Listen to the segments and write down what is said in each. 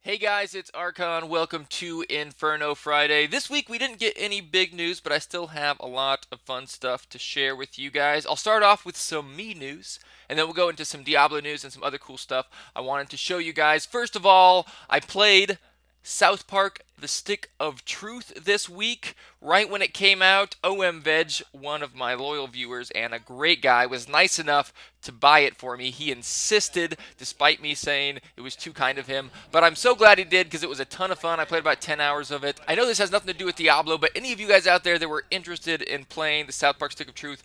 Hey guys, it's Archon. Welcome to Inferno Friday. This week we didn't get any big news, but I still have a lot of fun stuff to share with you guys. I'll start off with some me news, and then we'll go into some Diablo news and some other cool stuff I wanted to show you guys. First of all, I played South Park The Stick of Truth this week, right when it came out. OM Veg, one of my loyal viewers and a great guy, was nice enough to buy it for me. He insisted, despite me saying it was too kind of him, but I'm so glad he did because it was a ton of fun. I played about 10 hours of it. I know this has nothing to do with Diablo, but any of you guys out there that were interested in playing the South Park Stick of Truth,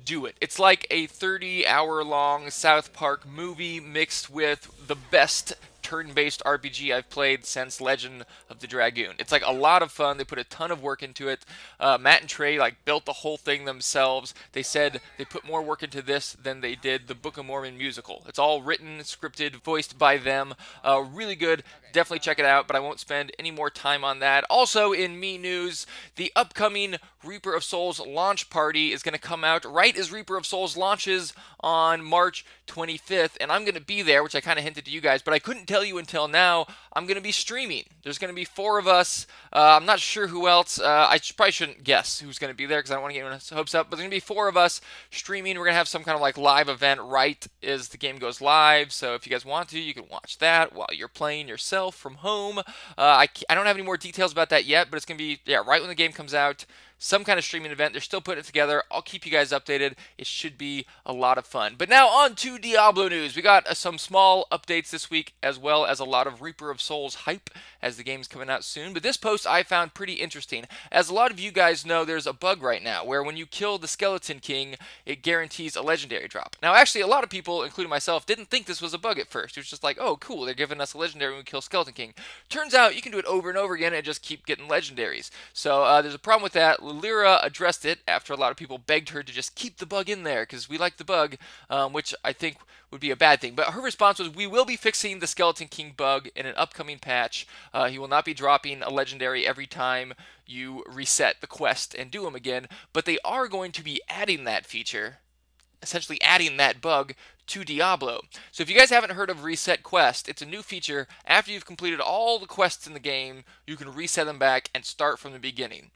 do it. It's like a 30-hour-long South Park movie mixed with the best turn-based RPG I've played since Legend of the Dragoon. It's like a lot of fun. They put a ton of work into it. Matt and Trey built the whole thing themselves. They said they put more work into this than they did the Book of Mormon musical. It's all written, scripted, voiced by them. Really good. Definitely check it out, but I won't spend any more time on that. Also in me news, the upcoming Reaper of Souls launch party is going to come out right as Reaper of Souls launches on March 25th, and I'm going to be there, which I kind of hinted to you guys, but I couldn't tell you until now. I'm going to be streaming. There's going to be 4 of us. I'm not sure who else. Probably shouldn't guess who's going to be there because I don't want to get anyone's hopes up, but there's going to be 4 of us streaming. We're going to have some kind of live event right as the game goes live, so if you guys want to, you can watch that while you're playing yourself from home. I don't have any more details about that yet, but it's going to be right when the game comes out. Some kind of streaming event. They're still putting it together. I'll keep you guys updated. It should be a lot of fun. But now on to Diablo news. We got some small updates this week, as well as a lot of Reaper of Souls hype as the game's coming out soon. But this post I found pretty interesting. As a lot of you guys know, there's a bug right now where when you kill the Skeleton King, it guarantees a legendary drop. Now, actually, a lot of people, including myself, didn't think this was a bug at first. It was just like, oh, cool, they're giving us a legendary when we kill Skeleton King. Turns out you can do it over and over again and just keep getting legendaries. So there's a problem with that. Lyra addressed it after a lot of people begged her to just keep the bug in there because we like the bug, which I think would be a bad thing. But her response was, we will be fixing the Skeleton King bug in an upcoming patch. He will not be dropping a legendary every time you reset the quest and do them again, but they are going to be adding that feature, essentially adding that bug to Diablo. So if you guys haven't heard of Reset Quest, it's a new feature. After you've completed all the quests in the game, you can reset them back and start from the beginning.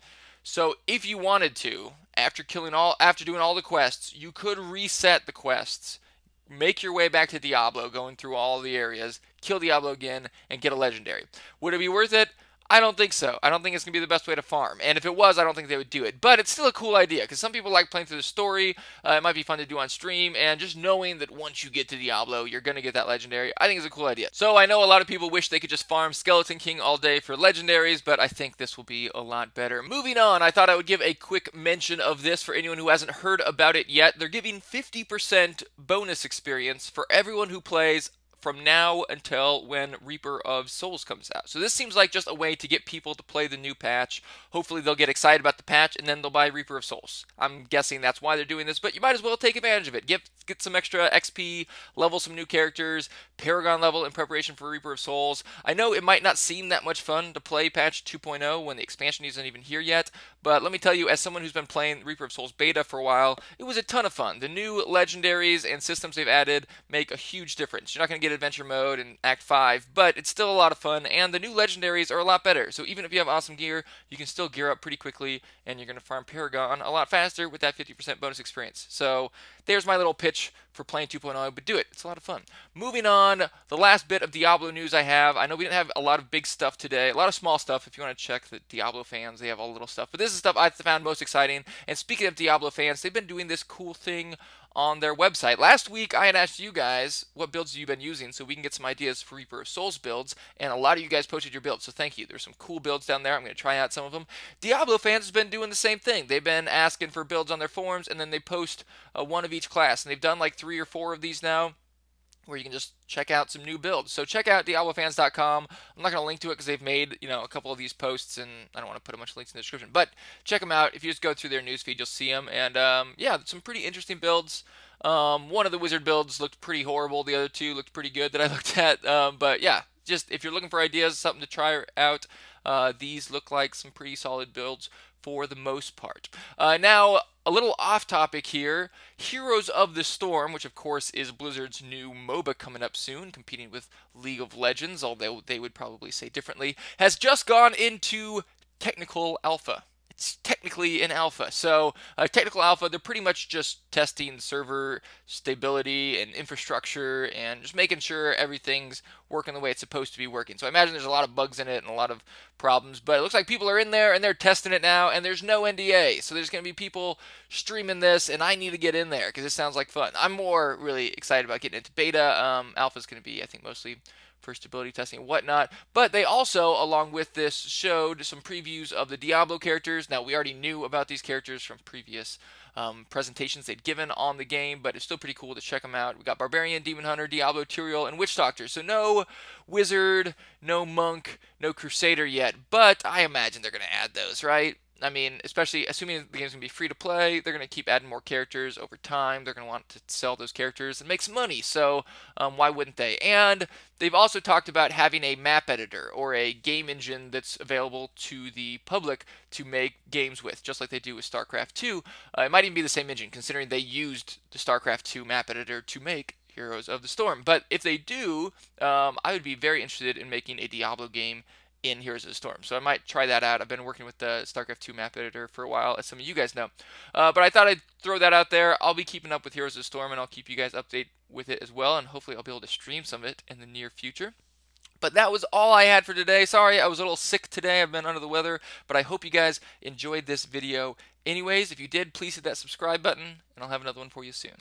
So if you wanted to, after doing all the quests, you could reset the quests, make your way back to Diablo, going through all the areas, kill Diablo again, and get a legendary. Would it be worth it? I don't think so. I don't think it's going to be the best way to farm. And if it was, I don't think they would do it. But it's still a cool idea, because some people like playing through the story. It might be fun to do on stream. And just knowing that once you get to Diablo, you're going to get that legendary, I think is a cool idea. So I know a lot of people wish they could just farm Skeleton King all day for legendaries, but I think this will be a lot better. Moving on, I thought I would give a quick mention of this for anyone who hasn't heard about it yet. They're giving 50% bonus experience for everyone who plays from now until when Reaper of Souls comes out. So this seems like just a way to get people to play the new patch. Hopefully they'll get excited about the patch and then they'll buy Reaper of Souls. I'm guessing that's why they're doing this, but you might as well take advantage of it. Get some extra XP, level some new characters, Paragon level in preparation for Reaper of Souls. I know it might not seem that much fun to play patch 2.0 when the expansion isn't even here yet, but let me tell you, as someone who's been playing Reaper of Souls beta for a while, it was a ton of fun. The new legendaries and systems they've added make a huge difference. You're not going to get adventure mode in Act 5, but it's still a lot of fun, and the new legendaries are a lot better. So even if you have awesome gear, you can still gear up pretty quickly, and you're going to farm Paragon a lot faster with that 50% bonus experience. So there's my little pitch for playing 2.0, but do it. It's a lot of fun. Moving on, the last bit of Diablo news I have. I know we didn't have a lot of big stuff today, a lot of small stuff. If you want to check the Diablo fans, they have all the little stuff. But this is stuff I found most exciting. And speaking of Diablo fans, they've been doing this cool thing on their website. Last week, I had asked you guys what builds you've been using so we can get some ideas for Reaper of Souls builds, and a lot of you guys posted your builds, so thank you. There's some cool builds down there. I'm going to try out some of them. Diablo fans has been doing the same thing. They've been asking for builds on their forums, and then they post one of each class, and they've done like 3 or 4 of these now, where you can just check out some new builds. So check out DiabloFans.com. I'm not going to link to it because they've made, a couple of these posts, and I don't want to put a bunch of links in the description. But check them out. If you just go through their newsfeed, you'll see them. And yeah, some pretty interesting builds. One of the wizard builds looked pretty horrible. The other 2 looked pretty good that I looked at. But yeah, just if you're looking for ideas, something to try out, these look like some pretty solid builds for the most part. Now, a little off topic here. Heroes of the Storm, which of course is Blizzard's new MOBA coming up soon, competing with League of Legends, although they would probably say differently, has just gone into technical alpha. It's technically an alpha. So, technical alpha, they're pretty much just testing server stability and infrastructure and just making sure everything's working the way it's supposed to be working. So, I imagine there's a lot of bugs in it and a lot of problems, but it looks like people are in there and they're testing it now, and there's no NDA. So, there's going to be people streaming this, and I need to get in there because it sounds like fun. I'm more really excited about getting into beta. Alpha is going to be, I think, mostly for stability testing and whatnot. But they also, along with this, showed some previews of the Diablo characters. Now, we already knew about these characters from previous presentations they'd given on the game, but it's still pretty cool to check them out. We got Barbarian, Demon Hunter, Diablo, Tyrael, and Witch Doctor. So no Wizard, no Monk, no Crusader yet, but I imagine they're going to add those, right? I mean, especially assuming the game's going to be free to play, they're going to keep adding more characters over time. They're going to want to sell those characters and make some money, so why wouldn't they? And they've also talked about having a map editor or a game engine that's available to the public to make games with, just like they do with StarCraft 2. It might even be the same engine, considering they used the StarCraft 2 map editor to make Heroes of the Storm. But if they do, I would be very interested in making a Diablo game in Heroes of the Storm. So I might try that out. I've been working with the StarCraft 2 map editor for a while, as some of you guys know. But I thought I'd throw that out there. I'll be keeping up with Heroes of the Storm, and I'll keep you guys updated with it as well, and hopefully I'll be able to stream some of it in the near future. But that was all I had for today. Sorry, I was a little sick today. I've been under the weather, but I hope you guys enjoyed this video anyways. If you did, please hit that subscribe button, and I'll have another one for you soon.